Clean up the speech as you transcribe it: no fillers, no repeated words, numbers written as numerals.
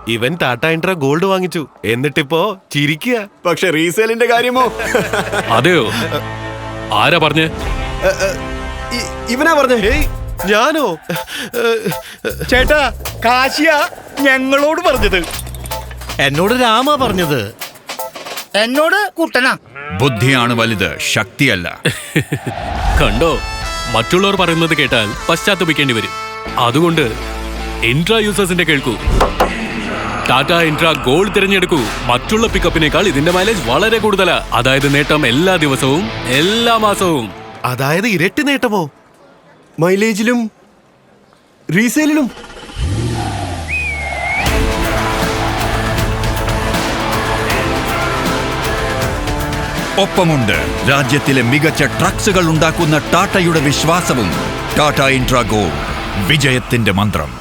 ഇവൻ Tata Intra gold വാങ്ങിച്ചു, എന്നിട്ടിപ്പോ ചിരിക്കുക. പക്ഷെ റീസെയിലിന്റെ കാര്യമോ? അതെയോ? ആരാ പറഞ്ഞേ? ഇവനാ പറഞ്ഞേ. ഏയ് ഞാനോ? ചേട്ടാ, കാശിയ ഞങ്ങളോട് പറഞ്ഞത്. എന്നോട് രാമ പറഞ്ഞത്. എന്നോട് കുട്ടനാ. ബുദ്ധിയാണ് വലുത്, ശക്തിയല്ല. കണ്ടോ, മറ്റുള്ളവർ പറയുന്നത് കേട്ടാൽ പശ്ചാത്തപിക്കേണ്ടി വരും. അതുകൊണ്ട് ഇൻട്രാ യൂസേഴ്സിന്റെ കേൾക്കൂ. ടാറ്റ ഇൻട്രാ ഗോൾഡ് തിരഞ്ഞെടുക്കൂ. മറ്റുള്ള പിക്കപ്പിനേക്കാൾ ഇതിന്റെ മൈലേജ് വളരെ കൂടുതലാ. അതായത് നേട്ടം എല്ലാ ദിവസവും, എല്ലാ മാസവും. അതായത് ഇരട്ടി നേട്ടമോ? മൈലേജിലും റീസെയിലും. ഒപ്പമുണ്ട് രാജ്യത്തിലെ മികച്ച ട്രക്സുകൾ ഉണ്ടാക്കുന്ന ടാറ്റയുടെ വിശ്വാസവും. ടാറ്റ ഇൻട്രാ ഗോൾഡ്, വിജയത്തിന്റെ മന്ത്രം.